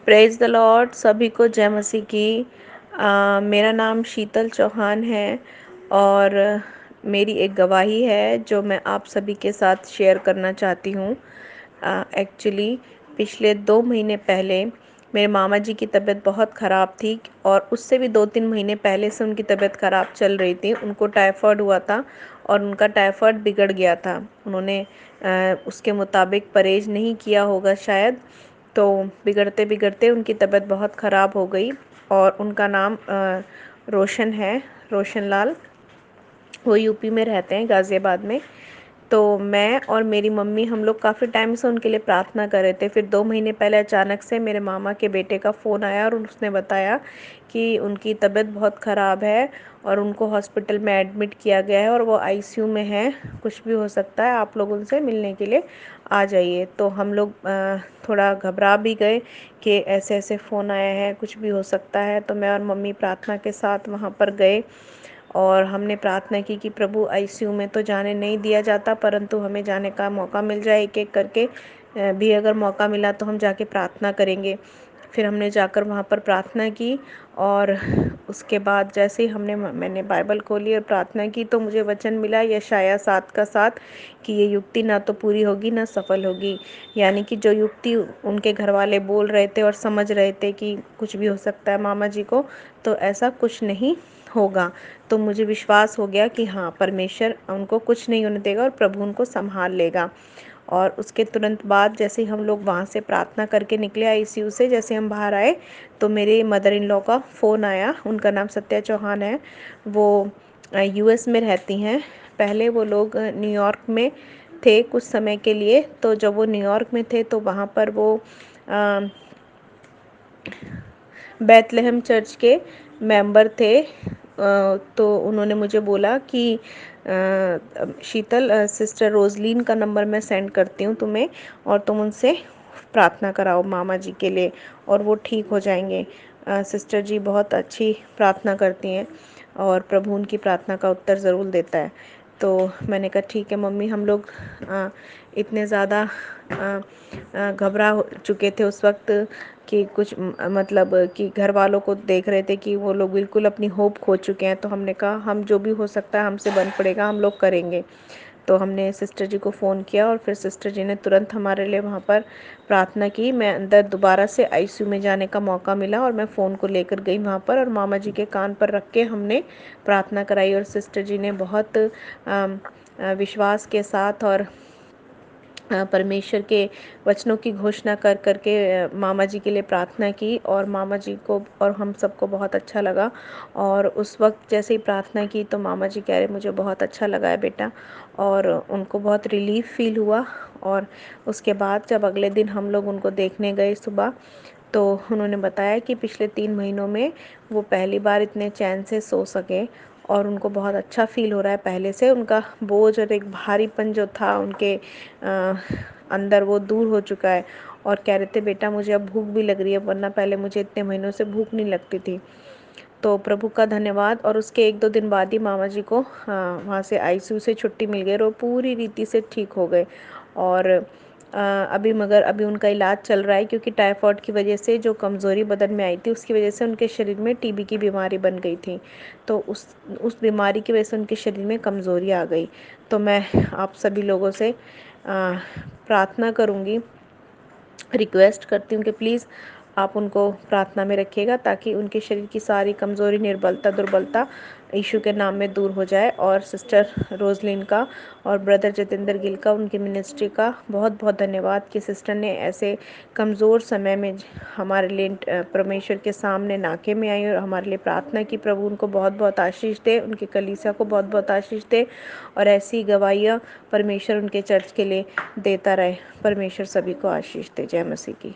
Praise the Lord. सभी को जय मसीह की। मेरा नाम शीतल चौहान है और मेरी एक गवाही है जो मैं आप सभी के साथ शेयर करना चाहती हूँ। एक्चुअली पिछले 2 महीने पहले मेरे मामा जी की तबीयत बहुत ख़राब थी और उससे भी 2-3 महीने पहले से उनकी तबीयत ख़राब चल रही थी। उनको टाइफाइड हुआ था और उनका टाइफाइड बिगड़ गया था। उन्होंने उसके मुताबिक परहेज़ नहीं किया होगा शायद, तो बिगड़ते बिगड़ते उनकी तबीयत बहुत ख़राब हो गई। और उनका नाम रोशन है, रोशन लाल। वो यूपी में रहते हैं, गाज़ियाबाद में। तो मैं और मेरी मम्मी हम लोग काफ़ी टाइम से उनके लिए प्रार्थना कर रहे थे। फिर 2 महीने पहले अचानक से मेरे मामा के बेटे का फ़ोन आया और उसने बताया कि उनकी तबीयत बहुत ख़राब है और उनको हॉस्पिटल में एडमिट किया गया है और वो आईसीयू में है। कुछ भी हो सकता है, आप लोग उनसे मिलने के लिए आ जाइए। तो हम लोग थोड़ा घबरा भी गए कि ऐसे ऐसे फ़ोन आया है, कुछ भी हो सकता है। तो मैं और मम्मी प्रार्थना के साथ वहाँ पर गए और हमने प्रार्थना की कि प्रभु, आईसीयू में तो जाने नहीं दिया जाता, परंतु हमें जाने का मौका मिल जाए। एक एक करके भी अगर मौका मिला तो हम जाके प्रार्थना करेंगे। फिर हमने जाकर वहाँ पर प्रार्थना की और उसके बाद जैसे ही मैंने बाइबल खोली और प्रार्थना की तो मुझे वचन मिला यशायाह 7:7 कि ये युक्ति ना तो पूरी होगी ना सफल होगी। यानी कि जो युक्ति उनके घर वाले बोल रहे थे और समझ रहे थे कि कुछ भी हो सकता है मामा जी को, तो ऐसा कुछ नहीं होगा। तो मुझे विश्वास हो गया कि हाँ, परमेश्वर उनको कुछ नहीं होने देगा और प्रभु उनको संभाल लेगा। और उसके तुरंत बाद जैसे ही हम लोग वहाँ से प्रार्थना करके निकले आईसीयू से, जैसे हम बाहर आए तो मेरे मदर इन लॉ का फ़ोन आया। उनका नाम सत्या चौहान है। वो यूएस में रहती हैं। पहले वो लोग न्यूयॉर्क में थे कुछ समय के लिए। तो जब वो न्यूयॉर्क में थे तो वहाँ पर वो बैथलेहम चर्च के मेंबर थे। तो उन्होंने मुझे बोला कि शीतल, सिस्टर रोजलीन का नंबर मैं सेंड करती हूँ तुम्हें और तुम उनसे प्रार्थना कराओ मामा जी के लिए और वो ठीक हो जाएंगे। सिस्टर जी बहुत अच्छी प्रार्थना करती हैं और प्रभु उनकी प्रार्थना का उत्तर ज़रूर देता है। तो मैंने कहा ठीक है मम्मी। हम लोग इतने ज़्यादा घबरा चुके थे उस वक्त कि कुछ मतलब कि घर वालों को देख रहे थे कि वो लोग बिल्कुल अपनी होप खो चुके हैं। तो हमने कहा हम जो भी हो सकता है हमसे बन पड़ेगा, हम लोग करेंगे। तो हमने सिस्टर जी को फ़ोन किया और फिर सिस्टर जी ने तुरंत हमारे लिए वहाँ पर प्रार्थना की। मैं अंदर दोबारा से आईसीयू में जाने का मौका मिला और मैं फ़ोन को लेकर गई वहाँ पर और मामा जी के कान पर रख के हमने प्रार्थना कराई और सिस्टर जी ने बहुत विश्वास के साथ और परमेश्वर के वचनों की घोषणा कर करके मामा जी के लिए प्रार्थना की और मामा जी को और हम सबको बहुत अच्छा लगा। और उस वक्त जैसे ही प्रार्थना की तो मामा जी कह रहे मुझे बहुत अच्छा लगा है बेटा, और उनको बहुत रिलीफ फील हुआ। और उसके बाद जब अगले दिन हम लोग उनको देखने गए सुबह, तो उन्होंने बताया कि पिछले 3 महीनों में वो पहली बार इतने चैन से सो सके और उनको बहुत अच्छा फ़ील हो रहा है। पहले से उनका बोझ और एक भारीपन जो था उनके अंदर, वो दूर हो चुका है। और कह रहे थे बेटा मुझे अब भूख भी लग रही है, वरना पहले मुझे इतने महीनों से भूख नहीं लगती थी। तो प्रभु का धन्यवाद। और उसके 1-2 दिन बाद ही मामा जी को वहाँ से आईसीयू से छुट्टी मिल गई और वो पूरी रीति से ठीक हो गए। और अभी उनका इलाज चल रहा है, क्योंकि टाइफाइड की वजह से जो कमज़ोरी बदन में आई थी उसकी वजह से उनके शरीर में टीबी की बीमारी बन गई थी। तो उस बीमारी की वजह से उनके शरीर में कमज़ोरी आ गई। तो मैं आप सभी लोगों से प्रार्थना करूँगी, रिक्वेस्ट करती हूँ कि प्लीज़ आप उनको प्रार्थना में रखिएगा ताकि उनके शरीर की सारी कमज़ोरी, निर्बलता, दुर्बलता यीशु के नाम में दूर हो जाए। और सिस्टर रोजलिन का और ब्रदर जितेंद्र गिल का, उनकी मिनिस्ट्री का बहुत बहुत धन्यवाद कि सिस्टर ने ऐसे कमज़ोर समय में हमारे लिए परमेश्वर के सामने नाके में आई और हमारे लिए प्रार्थना की। प्रभु उनको बहुत बहुत आशीष दे, उनकी कलीसिया को बहुत बहुत आशीष दे और ऐसी गवाहियाँ परमेश्वर उनके चर्च के लिए देता रहे। परमेश्वर सभी को आशीष दे। जय मसीह की।